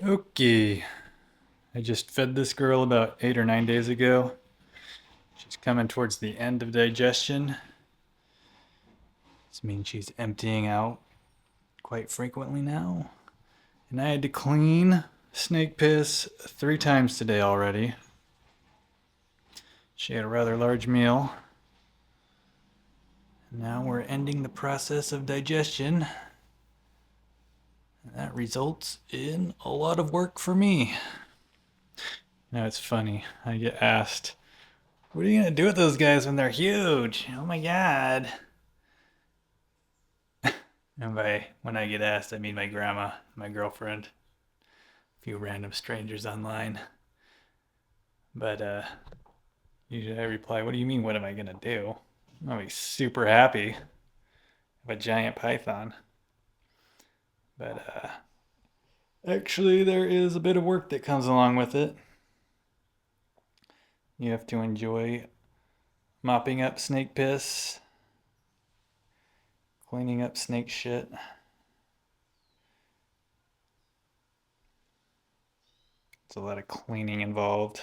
Okay, I just fed this girl about 8 or 9 days ago. She's coming towards the end of digestion. This means she's emptying out quite frequently now. And I had to clean snake piss 3 times today already. She had a rather large meal. Now we're ending the process of digestion. And that results in a lot of work for me. Now it's funny. I get asked, what are you going to do with those guys when they're huge? Oh my god. And by when I get asked, I mean my grandma, my girlfriend, a few random strangers online. But usually I reply, what do you mean, what am I going to do? I'll be super happy of a giant python. But actually, there is a bit of work that comes along with it. You have to enjoy mopping up snake piss, cleaning up snake shit. It's a lot of cleaning involved,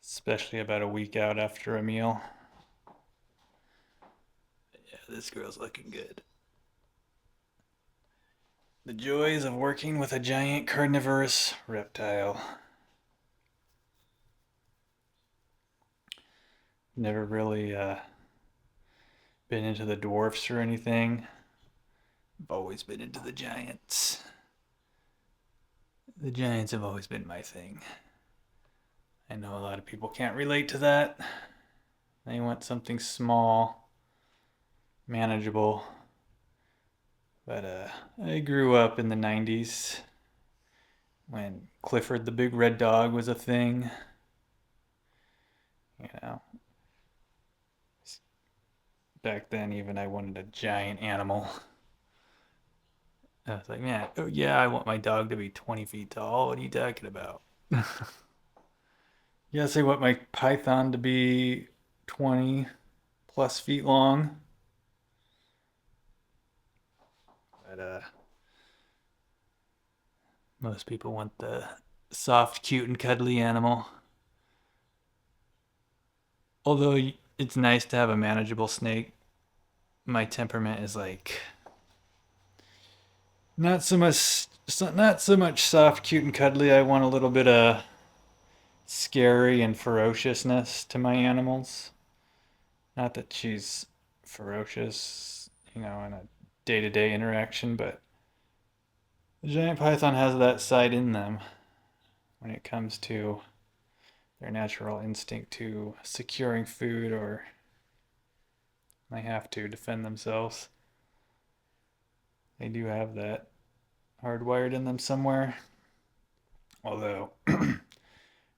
especially about a week out after a meal. Yeah, this girl's looking good. The joys of working with a giant carnivorous reptile. Never really been into the dwarfs or anything. I've always been into the giants. The giants have always been my thing. I know a lot of people can't relate to that. They want something small, manageable. But I grew up in the 90s when Clifford the Big Red Dog was a thing. You know, back then even I wanted a giant animal. I was like, man, oh yeah, I want my dog to be 20 feet tall. What are you talking about? Yes, I want my python to be 20 plus feet long. But most people want the soft, cute, and cuddly animal. Although it's nice to have a manageable snake, my temperament is like not so much soft, cute, and cuddly. I want a little bit of scary and ferociousness to my animals. Not that she's ferocious, in a day-to-day interaction, but the giant python has that side in them when it comes to their natural instinct to securing food or they have to defend themselves. They do have that hardwired in them somewhere. Although,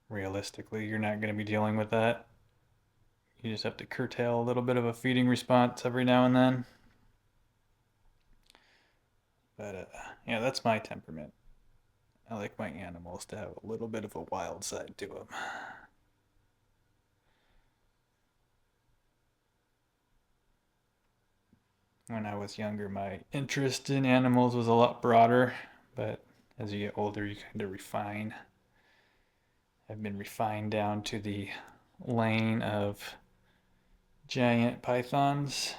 realistically, you're not going to be dealing with that. You just have to curtail a little bit of a feeding response every now and then. But yeah, that's my temperament. I like my animals to have a little bit of a wild side to them. When I was younger, my interest in animals was a lot broader, but as you get older, you kind of refine. I've been refined down to the lane of giant pythons.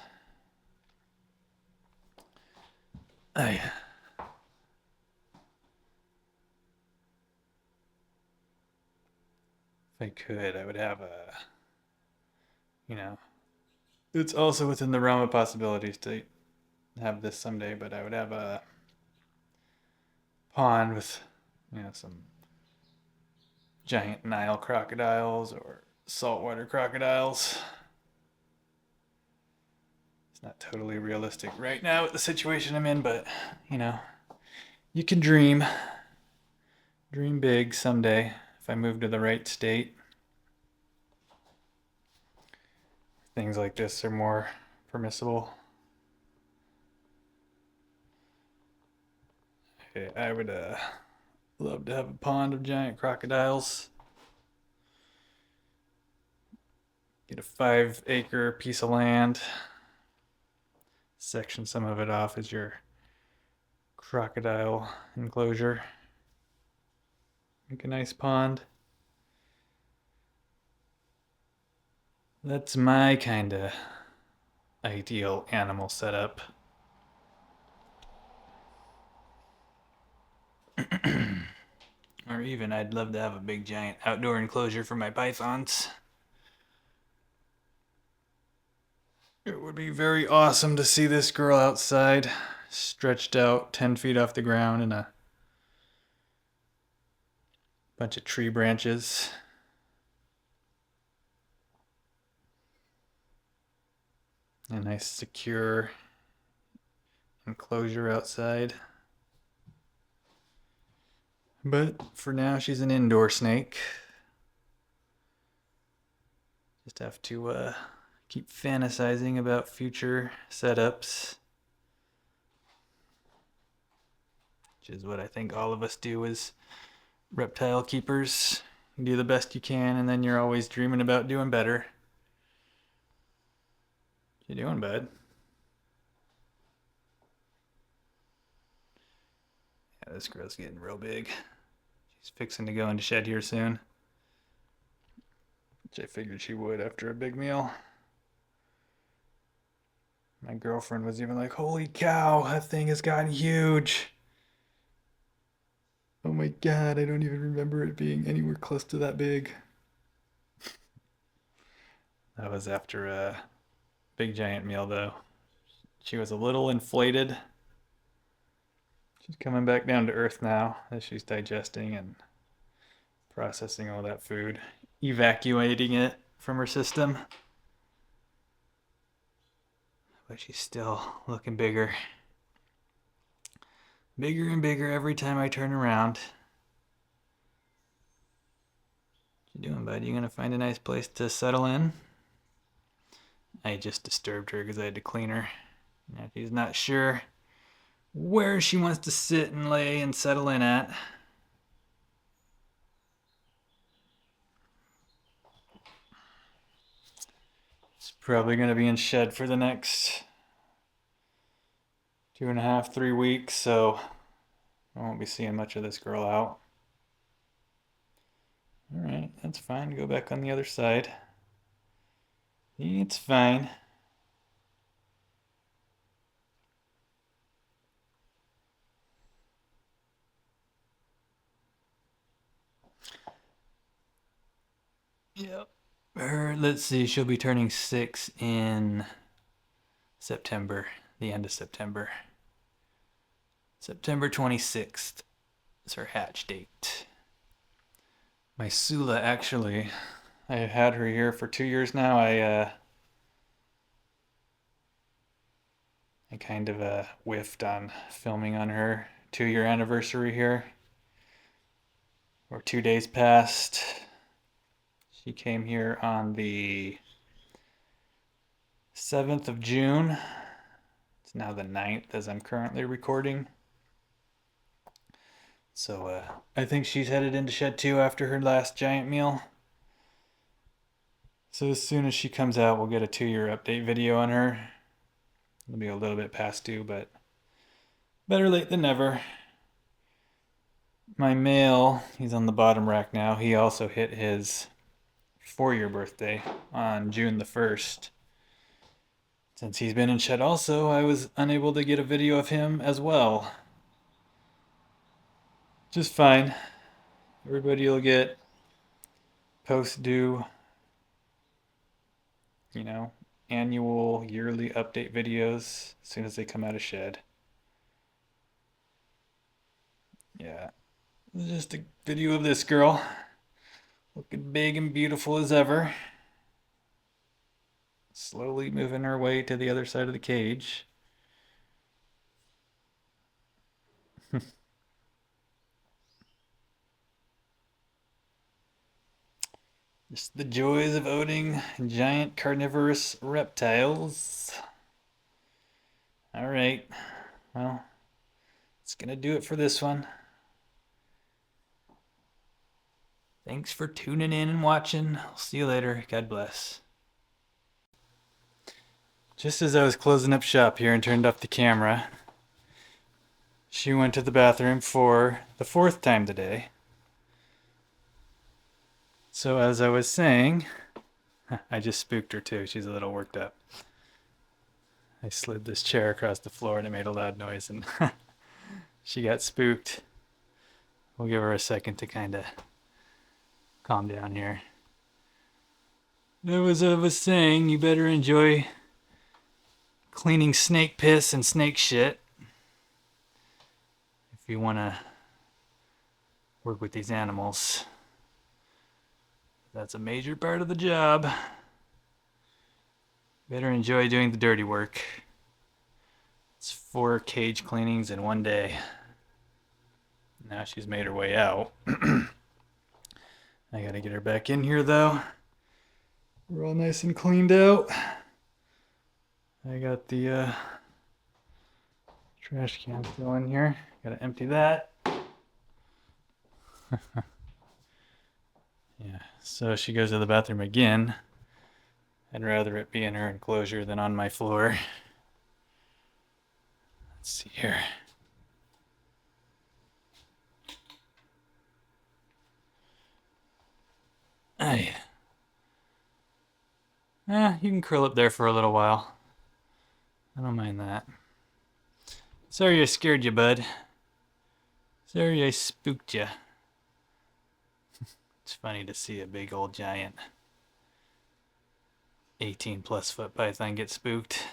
I, if I could, I would have you know, it's also within the realm of possibilities to have this someday, but I would have a pond with, some giant Nile crocodiles or saltwater crocodiles. It's not totally realistic right now with the situation I'm in, but you know, you can dream. Dream big someday if I move to the right state. Things like this are more permissible. I would love to have a pond of giant crocodiles. Get a 5 acre piece of land, section some of it off as your crocodile enclosure. Like a nice pond. That's my kind of ideal animal setup. Or even, I'd love to have a big giant outdoor enclosure for my pythons. It would be very awesome to see this girl outside, stretched out 10 feet off the ground in a bunch of tree branches. A nice secure enclosure outside. But for now, she's an indoor snake. Just have to keep fantasizing about future setups, which is what I think all of us do as reptile keepers. You do the best you can, and then you're always dreaming about doing better. What you doing, bud? Yeah, this girl's getting real big. She's fixing to go into shed here soon, which I figured she would after a big meal. My girlfriend was even like, holy cow, that thing has gotten huge. Oh my god, I don't even remember it being anywhere close to that big. That was after a big giant meal, though. She was a little inflated. She's coming back down to earth now as she's digesting and processing all that food, evacuating it from her system. But she's still looking bigger. Bigger and bigger every time I turn around. What you doing, bud? You gonna find a nice place to settle in? I just disturbed her because I had to clean her. Now she's not sure where she wants to sit and lay and settle in at. She's probably gonna be in shed for the next 2.5, 3 weeks, so I won't be seeing much of this girl out. Alright, that's fine. Go back on the other side. It's fine. Yep. Let's see, she'll be turning 6 in September, the end of September. September 26th is her hatch date. My Sula, actually, I had her here for 2 years now. I kind of whiffed on filming on her 2-year anniversary here. Or 2 days passed. She came here on the 7th of June. It's now the 9th as I'm currently recording. So I think she's headed into shed 2 after her last giant meal. So as soon as she comes out, we'll get a 2-year update video on her. It'll be a little bit past due, but better late than never. My male, he's on the bottom rack now. He also hit his 4-year birthday on June the 1st. Since he's been in shed also, I was unable to get a video of him as well. Just fine. Everybody will get post-due, annual, yearly update videos as soon as they come out of shed. Yeah. Just a video of this girl. Looking big and beautiful as ever. Slowly moving her way to the other side of the cage. Just the joys of owning giant carnivorous reptiles. Alright, well, it's gonna do it for this one. Thanks for tuning in and watching. I'll see you later. God bless. Just as I was closing up shop here and turned off the camera, she went to the bathroom for the 4th time today. So as I was saying, I just spooked her too. She's a little worked up. I slid this chair across the floor and it made a loud noise and she got spooked. We'll give her a second to kind of calm down here. As I was saying, you better enjoy cleaning snake piss and snake shit if you want to work with these animals. That's a major part of the job. Better enjoy doing the dirty work. It's 4 cage cleanings in one day. Now she's made her way out. I gotta get her back in here though. We're all nice and cleaned out. I got the trash can still in here. Gotta empty that. Yeah, so she goes to the bathroom again. I'd rather it be in her enclosure than on my floor. Let's see here. Hey. You can curl up there for a little while. I don't mind that. Sorry I scared you, bud. Sorry I spooked you. It's funny to see a big old giant 18 plus foot python get spooked.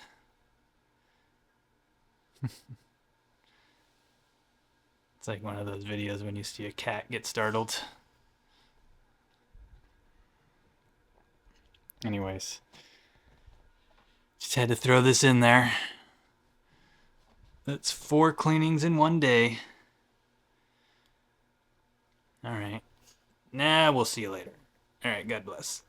It's like one of those videos when you see a cat get startled. Anyways, just had to throw this in there. That's 4 cleanings in one day. Alright. Nah, we'll see you later. Alright, God bless.